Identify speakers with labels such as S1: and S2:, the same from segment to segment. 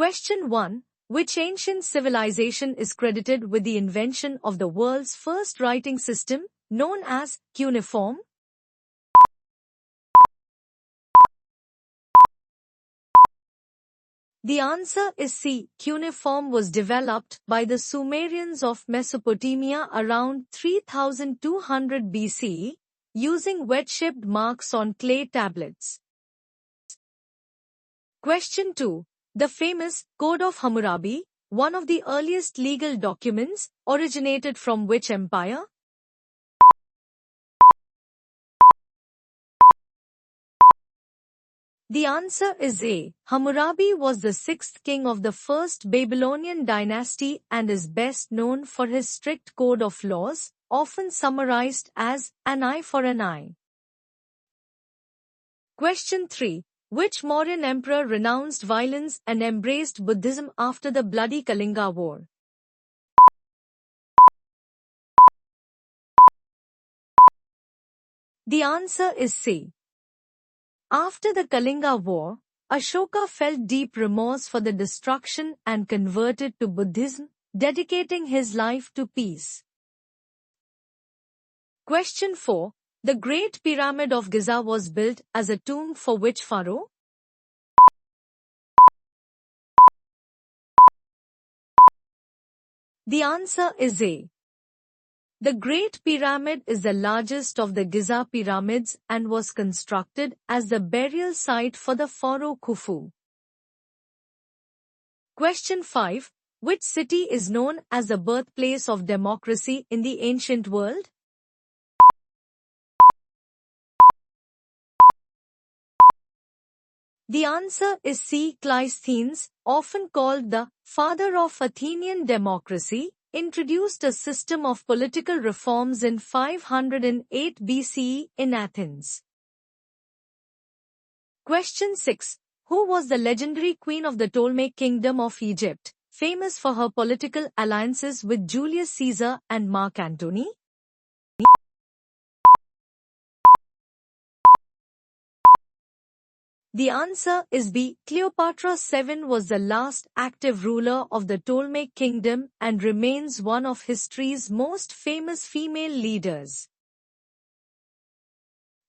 S1: Question 1. Which ancient civilization is credited with the invention of the world's first writing system, known as cuneiform? The answer is C. Cuneiform was developed by the Sumerians of Mesopotamia around 3200 BCE, using wedge-shaped marks on clay tablets. Question 2. The famous Code of Hammurabi, one of the earliest legal documents, originated from which empire? The answer is A. Hammurabi was the sixth king of the first Babylonian dynasty and is best known for his strict code of laws, often summarized as an eye for an eye. Question 3. Which Mauryan emperor renounced violence and embraced Buddhism after the bloody Kalinga War? The answer is C. After the Kalinga War, Ashoka felt deep remorse for the destruction and converted to Buddhism, dedicating his life to peace. Question 4. The Great Pyramid of Giza was built as a tomb for which pharaoh? The answer is A. The Great Pyramid is the largest of the Giza pyramids and was constructed as the burial site for the pharaoh Khufu. Question 5. Which city is known as the birthplace of democracy in the ancient world? The answer is C. Cleisthenes, often called the father of Athenian democracy, introduced a system of political reforms in 508 BCE in Athens. Question 6. Who was the legendary queen of the Ptolemaic kingdom of Egypt, famous for her political alliances with Julius Caesar and Mark Antony? The answer is B. Cleopatra VII was the last active ruler of the Ptolemaic kingdom and remains one of history's most famous female leaders.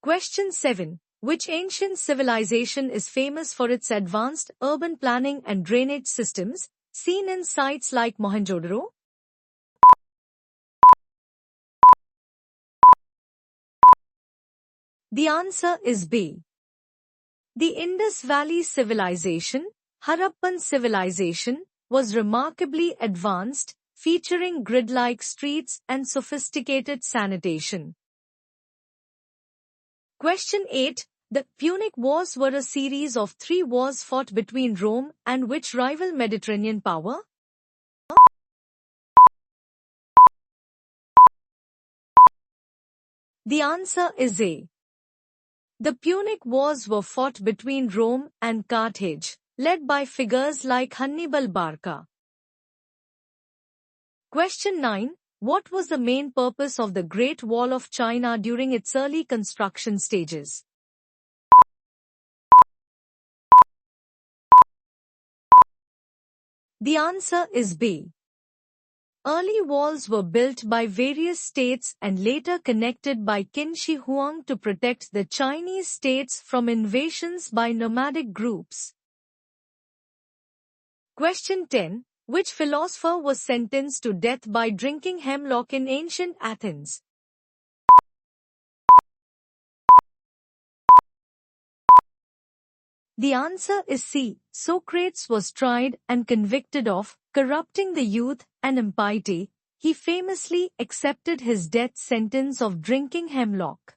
S1: Question 7. Which ancient civilization is famous for its advanced urban planning and drainage systems, seen in sites like Mohenjo-daro? The answer is B. The Indus Valley Civilization, Harappan Civilization, was remarkably advanced, featuring grid-like streets and sophisticated sanitation. Question 8. The Punic Wars were a series of 3 wars fought between Rome and which rival Mediterranean power? The answer is A. The Punic Wars were fought between Rome and Carthage, led by figures like Hannibal Barca. Question 9. What was the main purpose of the Great Wall of China during its early construction stages? The answer is B. Early walls were built by various states and later connected by Qin Shi Huang to protect the Chinese states from invasions by nomadic groups. Question 10. Which philosopher was sentenced to death by drinking hemlock in ancient Athens? The answer is C. Socrates was tried and convicted of corrupting the youth and impiety. He famously accepted his death sentence of drinking hemlock.